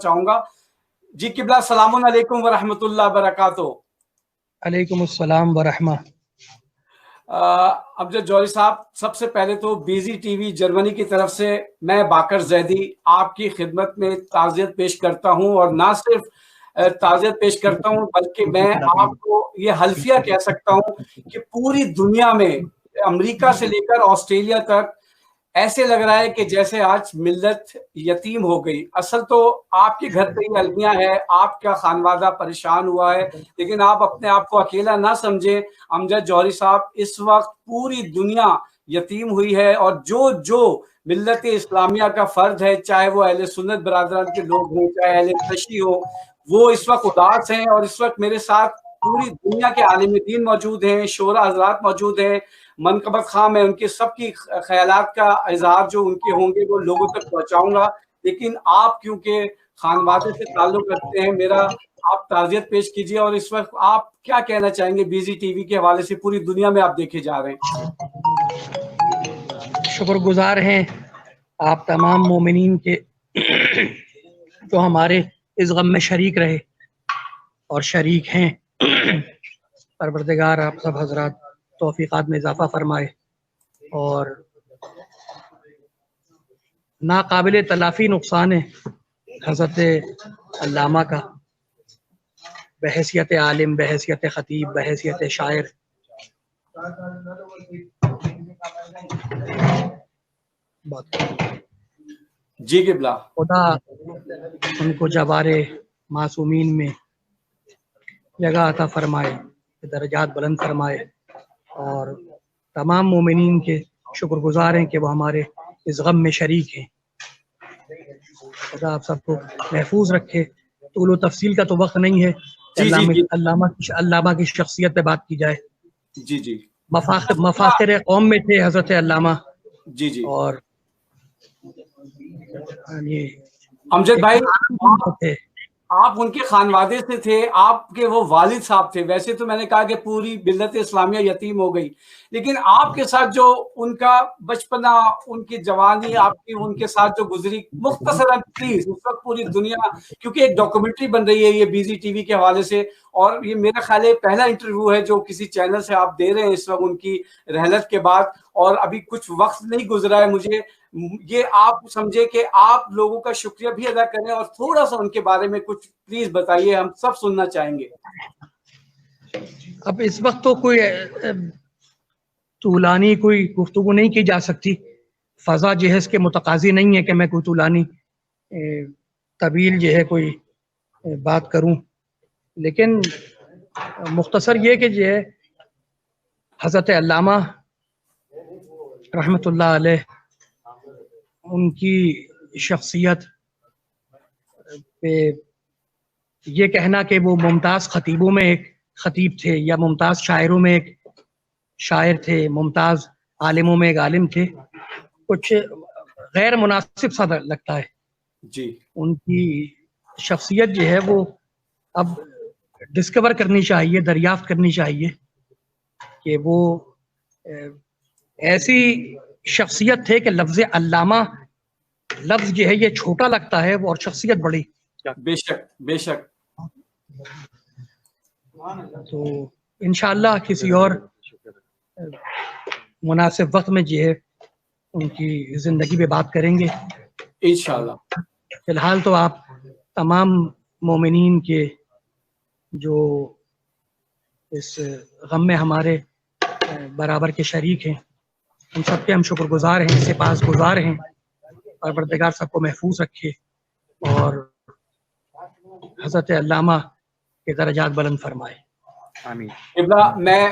चाहूंगा। जी किबला, अस्सलामु अलैकुम व रहमतुल्लाह बरकातो। अलैकुम अस्सलाम व रहमा। अमजद जौहरी साहब, सबसे पहले तो बीजी टीवी जर्मनी की तरफ से मैं बाकर जैदी आपकी खिदमत में ताज़ियत पेश करता हूं, और ना सिर्फ ताज़ियत पेश करता हूं बल्कि मैं आपको ये हल्फिया कह सकता हूं कि पूरी दुनिया में अमेरिका से लेकर ऑस्ट्रेलिया तक ऐसे लग रहा है कि जैसे आज मिल्लत यतीम हो गई। असल तो आपके घर पे ही अलमिया है, आपका खानवादा परेशान हुआ है, लेकिन आप अपने आप को अकेला ना समझें। अमजद जौहरी साहब, इस वक्त पूरी दुनिया यतीम हुई है, और जो जो मिल्लत इस्लामिया का फर्द है, चाहे वो अहले सुन्नत बरादरान के लोग हों, चाहे अहले तशी हो, वो इस वक्त उदास हैं। और इस वक्त मेरे साथ पूरी दुनिया के आलिम दीन मौजूद हैं, शोरा हजरात मौजूद हैं, मनकबत खां। मैं उनके सबकी ख्यालात का इजहार जो उनके होंगे वो लोगों तक पहुंचाऊंगा, लेकिन आप क्योंकि खानवादे से ताल्लुक रखते हैं, मेरा आप ताज़ियत पेश कीजिए। और इस वक्त आप क्या कहना चाहेंगे बीजी टीवी के हवाले से? पूरी दुनिया में आप देखे जा रहे हैं। शुक्रगुजार हैं आप तमाम मोमिनीन के जो हमारे इस गम में शरीक रहे और शरीक हैं। परवरदिगार आप सब हजरात तौफीकात में इजाफा फरमाए, और नाकाबिल तलाफी नुकसान है हज़रत अल्लामा का बहैसियत आलिम, बहैसियत खतीब, बहैसियत शायर। जी किबला, खुदा उनको जवारे मासूमीन में जगह अता फरमाए, दर्जात बुलंद फरमाए, और तमाम मोमिनीन के शुक्रगुजार हैं कि वो हमारे इस गम में शरीक हैं। खुदा आप सबको महफूज रखे। तूल तफसील का तो वक्त नहीं है, अल्लामा की शख्सियत पे बात की जाए। जी जी, मफाखिर कौम में थे हजरत अल्लामा। जी जी, और अमजद भाई, थे, आप उनके खानवादे से थे, आपके वो वालिद साहब थे। वैसे तो मैंने कहा कि पूरी मिल्लत इस्लामिया यतीम हो गई, लेकिन आपके साथ जो उनका बचपना, उनकी जवानी, आपकी उनके साथ जो गुजरी, मुख्तसरन प्लीज उस वक्त पूरी दुनिया, क्योंकि एक डॉक्यूमेंट्री बन रही है ये बीजी टीवी के हवाले से, और ये मेरा ख्याल है पहला इंटरव्यू है जो किसी चैनल से आप दे रहे हैं इस वक्त उनकी रहलत के बाद, और अभी कुछ वक्त नहीं गुजरा है। मुझे ये आप समझे कि आप लोगों का शुक्रिया भी अदा करें, और थोड़ा सा उनके बारे में कुछ प्लीज बताइए, हम सब सुनना चाहेंगे। अब इस वक्त तो कोई तूलानी कोई गुफ्तगू नहीं की जा सकती, फजा जहज के मुतकाजी नहीं है कि मैं कोई तूलानी तवील जो है कोई बात करूं, लेकिन मुख्तसर ये कि जो है हज़रत अल्लामा रहमतुल्लाह अलैह, उनकी शख्सियत पे ये कहना कि वो मुमताज़ खतीबों में एक खतीब थे, या मुमताज़ शायरों में एक शायर थे, मुमताज़ आलिमों में एक आलिम थे, कुछ गैर मुनासिब सा लगता है जी। उनकी शख्सियत जो है वो अब डिस्कवर करनी चाहिए, दरियाफ्त करनी चाहिए कि वो ऐसी शख्सियत थे कि लफ्ज़ अल्लामा लफ्ज़ जो है ये छोटा लगता है, और शख्सियत बड़ी। बेशक बेशक। तो इंशाअल्लाह किसी और मुनासिब वक्त में जो है उनकी जिंदगी पे बात करेंगे इंशाअल्लाह। फिलहाल तो आप तमाम मोमिनीन के जो इस गम में हमारे बराबर के शरीक हैं, उन सबके हम शुक्रगुजार हैं, सिपासगुजार हैं। परवरदिगार सबको महफूज रखे और हज़रत अल्लामा के दर्जात बुलंद फरमाए। आमीन। मैं